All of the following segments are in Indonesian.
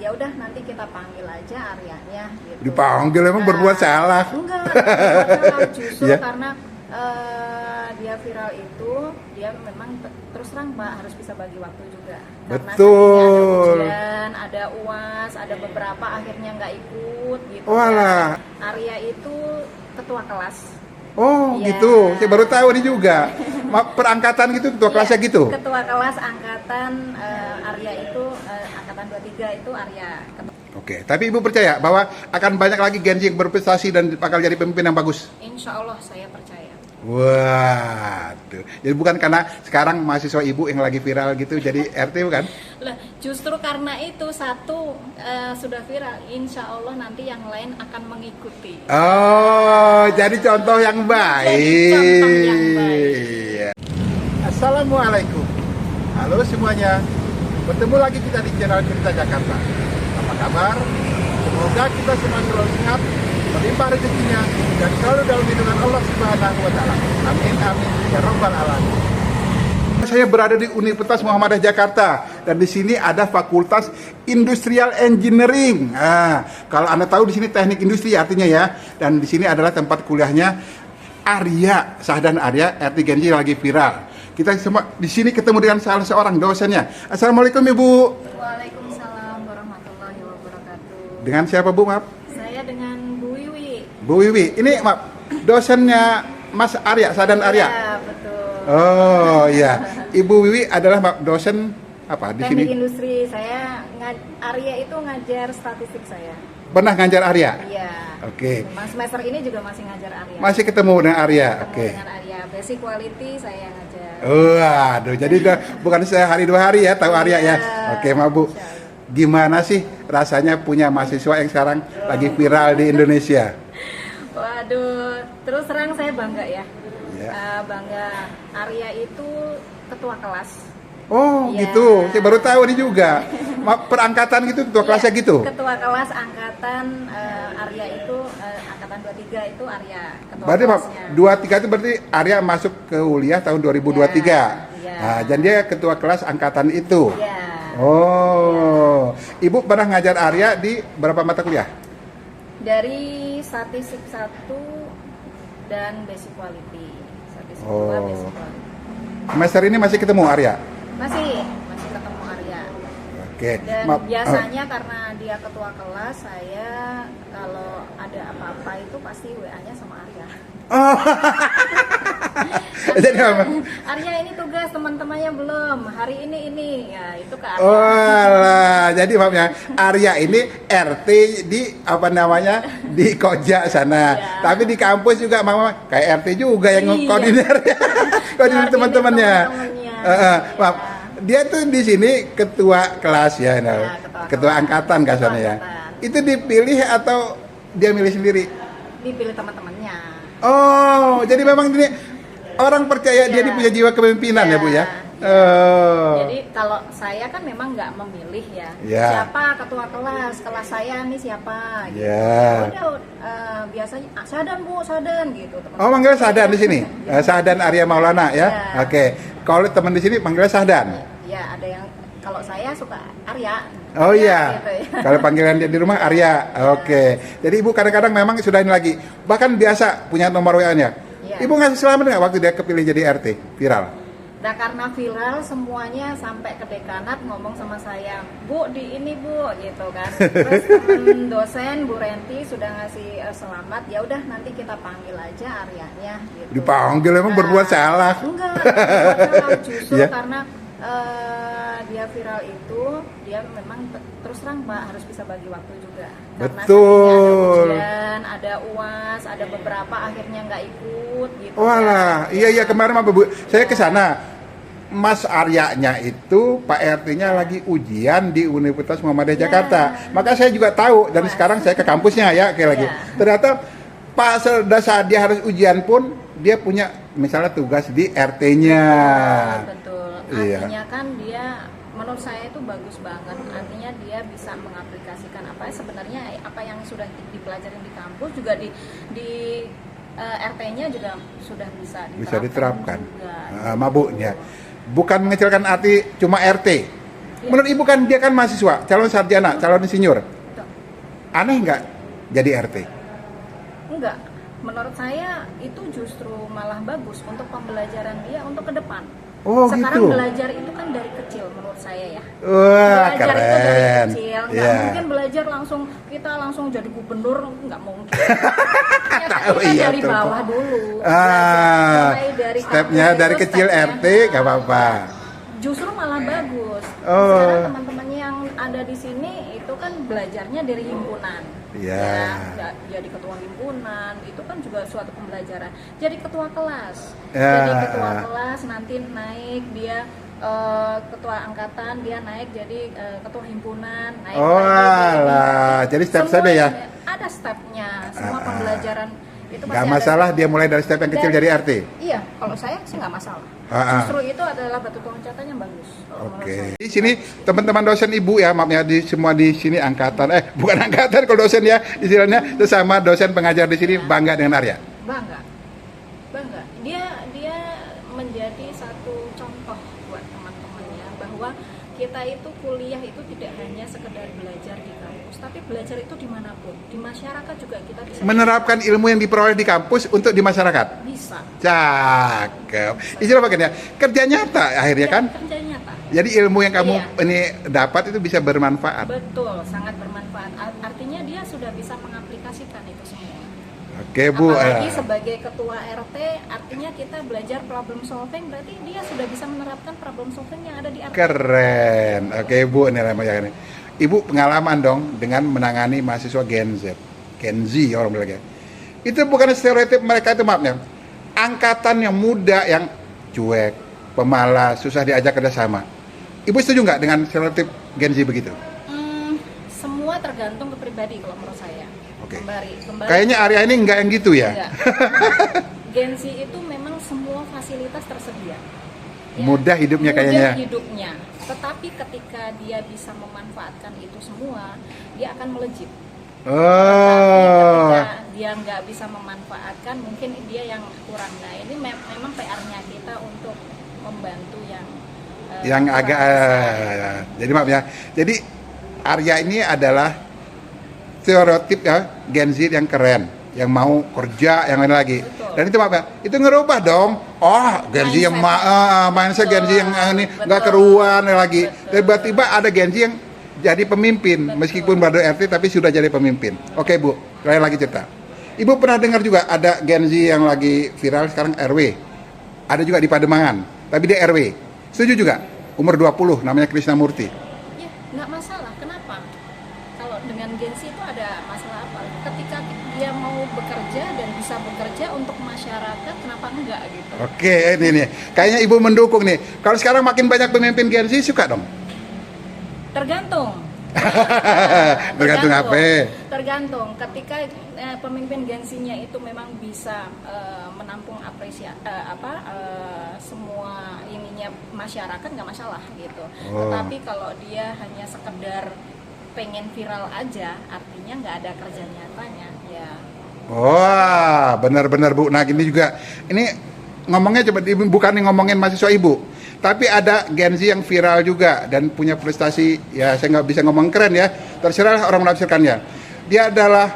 ya udah nanti kita panggil aja Aryanya gitu. Dipanggil emang berbuat salah? Enggak berbuat salah, justru Ya. karena dia viral itu, dia memang terus terang Pak harus bisa bagi waktu juga. Betul. Karena kan ini ada ujian, ada UAS, ada beberapa akhirnya nggak ikut gitu. Walah. Arya itu ketua kelas. Oh Iya. gitu, saya baru tahu ini juga. Perangkatan gitu, ketua kelasnya gitu? Ketua kelas angkatan Arya itu, angkatan 23 itu Arya. Oke, tapi Ibu percaya bahwa akan banyak lagi Gen Z yang berprestasi dan bakal jadi pemimpin yang bagus? Insya Allah saya percaya. Waduh, jadi bukan karena sekarang mahasiswa Ibu yang lagi viral gitu jadi RT bukan? Lah, justru karena itu satu sudah viral, insya Allah nanti yang lain akan mengikuti. Oh, jadi contoh yang baik. Jadi contoh yang baik. Iya. Assalamualaikum. Halo semuanya. Bertemu lagi kita di channel Cerita Jakarta. Apa kabar? Semoga kita semua selalu sehat, berlimpah rezekinya, dan selalu dalam lindungan Allah Subhanahu wa Ta'ala. Amin amin ya rabbal alamin. Saya berada di Universitas Muhammadiyah Jakarta dan di sini ada Fakultas Industrial Engineering. Kalau Anda tahu di sini teknik industri artinya ya. Dan di sini adalah tempat kuliahnya Arya, Sahdan Arya, RT Gen Z lagi viral. Kita semua di sini ketemu dengan salah seorang dosennya. Assalamualaikum Ibu. Waalaikumsalam warahmatullahi wabarakatuh. Dengan siapa Bu, maaf? Saya dengan Bu Wiwi. Bu Wiwi. Ini maaf, dosennya Mas Arya, Sahdan Arya. Ya, betul. Oh iya. Ibu Wiwi adalah dosen apa di Teknik sini? industri, saya Arya itu ngajar statistik saya. Pernah ngajar Arya? Iya. Oke. Mas semester ini juga masih ngajar Arya. Masih ketemu dengan Arya. Ketemu Oke. dengan Arya. Basic quality saya ngajar. Waduh, jadi udah bukan sehari dua hari ya tahu Arya ya. Iya. Oke, Ma Bu. Gimana sih rasanya punya mahasiswa yang sekarang lagi viral di Indonesia? Waduh, terus terang saya bangga ya. Ya. Bangga. Arya itu ketua kelas. Oh, Iya. gitu. Saya baru tahu ini juga. Perangkatan gitu, ketua kelasnya Iya, gitu. Ketua kelas angkatan Arya itu angkatan 23 itu Arya ketua Berarti Pak, kelasnya. 23 itu berarti Arya masuk ke kuliah tahun 2023. Iya. Nah, dan dia ketua kelas angkatan itu. Iya. Oh. Ibu pernah ngajar Arya di berapa mata kuliah? Dari statistik 1 dan basic quality. Statistik 2 Oh. basic quality. Semester ini masih ketemu Arya? Masih ketemu Arya. Oke. Dan Maaf. biasanya karena dia ketua kelas, saya kalau ada apa-apa itu pasti WA-nya sama Arya. Oh. Jadi apa? Arya ini tugas teman-temannya belum. Hari ini ya itu ke Arya. Walah, jadi maafnya Arya ini RT di apa namanya di Koja sana. Iya. Tapi di kampus juga mama kayak RT juga yang Iya. koordinir koordinir teman-temannya. teman-temannya. Maaf, dia tuh di sini ketua kelas ya, nah. Ya, ketua angkatan kan sana ya. angkatan. Itu dipilih atau dia milih sendiri? Dipilih teman-temannya. Oh, jadi memang ini orang percaya dia Iya. punya jiwa kepemimpinan ya Bu ya. Iya. Oh. Jadi kalau saya kan memang nggak memilih ya. Ya. Siapa ketua kelas saya nih siapa gitu. Ya. Udah biasanya Sadan Bu, Sadan gitu teman. Oh, manggil Sahdan di sini. Sahdan Arya Maulana ya. Ya. Oke. Kalau teman di sini manggilnya Sahdan. Ya, ada yang kalau saya suka Arya. Oh iya. Gitu ya. Kalau panggilan dia di rumah Arya. Oke. Jadi Ibu kadang-kadang memang sudah ini lagi. Bahkan biasa punya nomor WA-nya. Iya. Ibu ngasih selamat nggak waktu dia kepilih jadi RT viral? Nah karena viral semuanya sampai ke dekanat ngomong sama saya, Bu di ini Bu gitu kan. Terus temen dosen Bu Renti sudah ngasih selamat, ya udah nanti kita panggil aja Aryanya gitu. Dipanggil emang berbuat salah? Enggak berbuat salah, justru Iya. karena dia viral itu, dia memang terus terang Pak harus bisa bagi waktu juga. Karena Betul. kan ini ada ujian, ada UAS, ada beberapa akhirnya nggak ikut gitu. Walah, iya kemarin mah Bu, saya ke sana. Mas Aryanya itu Pak RT-nya lagi ujian di Universitas Muhammadiyah Ya. Jakarta. Maka saya juga tahu dan sekarang saya ke kampusnya ya kayak lagi. Ya. Ternyata Pak saat dia harus ujian pun dia punya misalnya tugas di RT-nya. Betul. Iya. Artinya kan dia menurut saya itu bagus banget. Artinya dia bisa mengaplikasikan apa sebenarnya apa yang sudah dipelajari di kampus juga di RT-nya juga sudah bisa Bisa diterapkan. juga. Mabuknya. Bukan mengecilkan arti cuma RT. Iya. Menurut ibu kan dia kan mahasiswa, calon sarjana, calon insinyur. Betul. Aneh nggak jadi RT? Enggak, menurut saya itu justru malah bagus untuk pembelajaran dia untuk ke depan. Oh, Sekarang gitu. belajar itu kan dari kecil menurut saya ya. Wah, Belajar itu dari keren. kecil, nggak Iya. mungkin belajar kita langsung jadi gubernur, nggak mungkin. Ya, Tahu, kita iya, dari betul. bawah dulu. Ah, Mulai dari stepnya kampus dari itu kecil stepnya, RT nggak apa-apa. Justru malah bagus. Oh. Sekarang teman-temannya yang ada di sini itu kan belajarnya dari himpunan. Iya. Ya, jadi ketua himpunan itu kan juga suatu pembelajaran. Jadi ketua kelas. Ya. Jadi ketua kelas nanti naik dia ketua angkatan, dia naik jadi ketua himpunan, naik Oh, lagi jadi alah. Jadi step-step semua ya? ada stepnya. Semua pembelajaran itu pasti Nggak ada masalah step. dia mulai dari step yang kecil Dan- jadi RT. Iya, kalau saya sih nggak masalah. Justru itu adalah batu loncatan yang bagus. kalau menurut Oke. saya. Di sini teman-teman dosen ibu ya, maaf ya, semua di sini angkatan, bukan angkatan kalau dosen ya, istilahnya sesama dosen pengajar di sini bangga dengan Arya. Bangga, bangga. Dia menjadi satu contoh buat teman-temannya bahwa kita itu kuliah itu tidak hanya sekedar belajar di kampus, tapi belajar itu dimanapun, di masyarakat juga kita bisa Menerapkan ilmu yang diperoleh di kampus untuk di masyarakat. bisa. Cakep. Istilah bagian ya, kerja nyata akhirnya kan. Kerja nyata. Jadi ilmu yang kamu Iya. ini dapat itu bisa bermanfaat. Betul, sangat bermanfaat. Artinya dia sudah bisa mengaplikasikan itu semua. Oke Bu. Apalagi sebagai ketua RT, artinya kita belajar problem solving, berarti dia sudah bisa menerapkan problem solving yang ada di RT. Keren. Oke Bu, ini namanya ini. Ibu pengalaman dong dengan menangani mahasiswa Gen Z. Gen Z orang bilang ya. Itu bukan stereotip mereka itu, maafnya. Angkatan yang muda yang cuek, pemalas, susah diajak kerjasama. Ibu setuju nggak dengan stereotip Gen Z begitu? Semua tergantung ke pribadi kalau menurut saya. Oke. Kembali. Kayaknya Arya ini nggak yang gitu ya? Enggak. Gen Z itu memang semua fasilitas tersedia. Mudah hidupnya Mudah kayaknya. hidupnya. Tetapi ketika dia bisa memanfaatkan itu semua, dia akan melejit. Tapi Oh. ketika dia nggak bisa memanfaatkan, mungkin dia yang kurang. Nah ini memang PR-nya kita untuk membantu yang kurang Agak bisa. jadi maaf ya. Jadi Arya ini adalah stereotip ya Gen Z yang keren, yang mau kerja, yang lain lagi. Betul. Dan itu maaf ya, itu ngerubah dong. Oh, Gen Z yang mindset Gen Z yang ini nggak Betul. keruan lagi. Betul. Tiba-tiba ada Gen Z yang jadi pemimpin, Betul. meskipun baru RT tapi sudah jadi pemimpin. Oke Bu, lain lagi cerita. Ibu pernah dengar juga ada Gen Z yang lagi viral sekarang RW. Ada juga di Pademangan, tapi dia RW. Setuju juga? Umur 20, namanya Krisnamurti. Ya, nggak masalah. Kenapa? Kalau dengan Gen Z itu ada masalah apa? Ketika dia mau bekerja dan bisa bekerja untuk masyarakat, kenapa enggak gitu? Oke, ini nih. Kayaknya Ibu mendukung nih. Kalau sekarang makin banyak pemimpin Gen Z, suka dong? Tergantung. Tergantung apa? Tergantung. Ketika pemimpin Gen Z-nya itu memang bisa menampung semua ininya masyarakat, nggak masalah gitu. Oh. Tetapi kalau dia hanya sekedar pengen viral aja, artinya nggak ada kerja nyatanya, ya. Wah, benar-benar Bu. Nah, gini juga. Ini ngomongnya coba bukan ngomongin mahasiswa Ibu, tapi ada Gen Z yang viral juga dan punya prestasi. Ya, saya nggak bisa ngomong keren ya. Terserah orang menafsirkannya. Dia adalah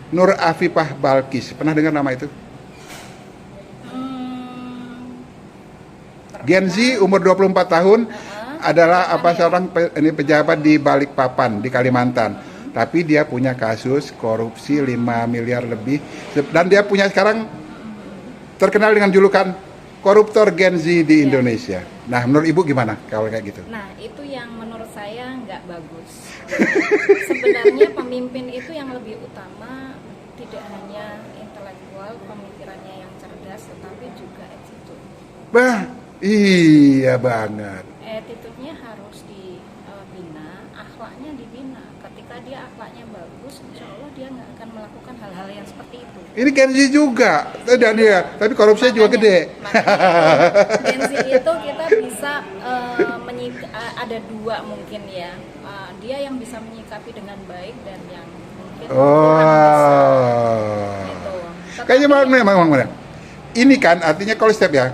Nur Afifah Balkis. Pernah dengar nama itu? Gen Z umur 24 tahun adalah seorang ini pejabat di Balikpapan di Kalimantan. Tapi dia punya kasus korupsi 5 miliar lebih dan dia punya sekarang terkenal dengan julukan koruptor Gen Z di Indonesia. Nah, menurut Ibu gimana kalau kayak gitu? Nah, itu yang menurut saya nggak bagus. Sebenarnya pemimpin itu yang lebih utama tidak hanya intelektual, pemikirannya yang cerdas, tetapi juga attitude. Bah, iya banget. Attitude-nya harus dibina, akhlaknya dibina. Ketika dia akhlaknya bagus, insya Allah dia nggak akan melakukan hal-hal yang seperti itu. Ini Gen Z juga, tidak dia, tapi korupsinya juga gede. Makanya Gen Z itu kita bisa ada dua mungkin ya. Dia yang bisa menyikapi dengan baik dan yang mungkin kurang bisa. Oh. Gitu. Kayaknya memang benar. Ini kan artinya kalau step ya,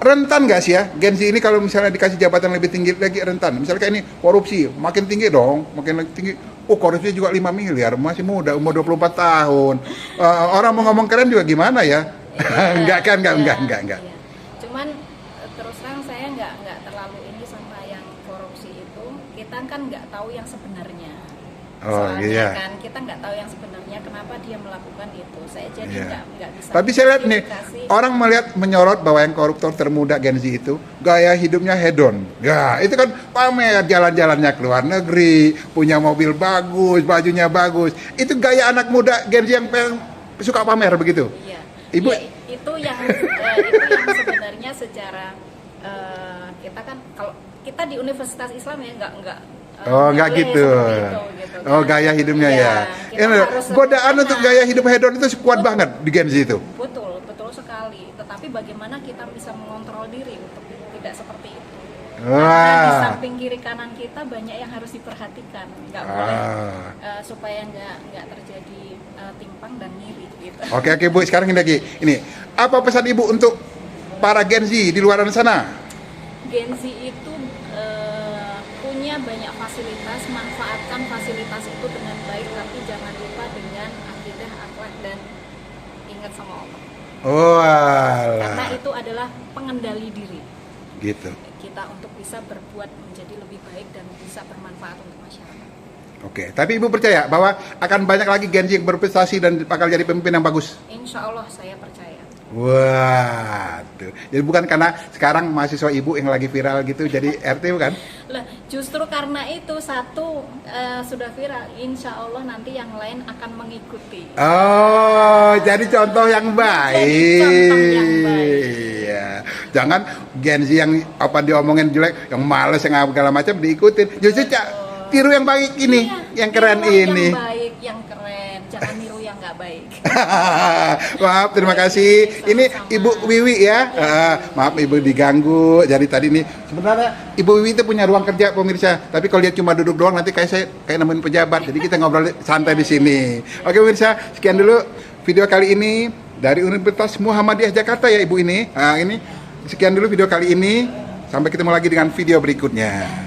rentan nggak sih ya Gen Z ini kalau misalnya dikasih jabatan lebih tinggi lagi rentan? Misalnya kayak ini korupsi, makin tinggi dong, makin tinggi. Oh korupsi juga 5 miliar, masih muda, umur 24 tahun. Orang mau ngomong keren juga gimana ya? Enggak kan, enggak. Iya. Cuman terus terang saya nggak terlalu ini sama yang korupsi itu. Kita kan nggak tahu yang sebenarnya. Oh Soalnya iya. kan kita nggak tahu yang sebenarnya kenapa dia melakukan itu. Saya jadi Iya. nggak bisa. Tapi saya lihat nih, verifikasi. orang melihat menyorot bahwa yang koruptor termuda Gen Z itu gaya hidupnya hedon. Ya, itu kan pamer jalan-jalannya ke luar negeri, punya mobil bagus, bajunya bagus. Itu gaya anak muda Gen Z yang suka pamer begitu. Iya. Ibu Ya, itu yang sebenarnya secara kita kan kalau kita di Universitas Islam ya nggak Oh, nggak boleh gitu. seperti itu, gitu. Oh, gaya hidupnya ya. Kita Ini harus godaan sederhana. untuk gaya hidup hedon itu kuat banget di Gen Z itu. Betul sekali. Tetapi bagaimana kita bisa mengontrol diri untuk tidak seperti itu? Karena di Wah. samping kiri kanan kita banyak yang harus diperhatikan, nggak boleh supaya nggak terjadi timpang dan ngiri gitu. Oke Bu, sekarang ini lagi. Ini apa pesan Ibu untuk para Gen Z di luar sana? Gen Z itu punya banyak fasilitas, manfaatkan fasilitas itu dengan baik, tapi jangan lupa dengan akidah, akhlak dan ingat sama Allah. Oh, Karena alah. itu adalah pengendali diri Gitu. kita untuk bisa berbuat menjadi lebih baik dan bisa bermanfaat untuk masyarakat. Oke, tapi Ibu percaya bahwa akan banyak lagi Gen Z yang berprestasi dan bakal jadi pemimpin yang bagus? Insya Allah saya percaya. Wah, tuh. Jadi bukan karena sekarang mahasiswa Ibu yang lagi viral gitu jadi RT bukan? Lah, justru karena itu satu sudah viral, insya Allah nanti yang lain akan mengikuti. Oh, jadi contoh yang baik. Jadi contoh yang baik. Iya. Jangan Gen Z yang apa diomongin jelek, yang males, yang segala macam diikutin. Justru tiru yang baik ini, Iya, yang keren tirulah ini. Yang baik, yang keren. Jangan niru yang nggak baik. Maaf, terima kasih. Ini Sama-sama. Ibu Wiwi ya. Maaf Ibu diganggu. Jadi tadi nih sebenarnya Ibu Wiwi itu punya ruang kerja pemirsa. Tapi kalau dia cuma duduk doang nanti saya kayak nemuin pejabat. Jadi kita ngobrol santai di sini. Oke pemirsa, sekian dulu video kali ini dari Universitas Muhammadiyah Jakarta ya Ibu ini. Ini sekian dulu video kali ini. Sampai ketemu lagi dengan video berikutnya.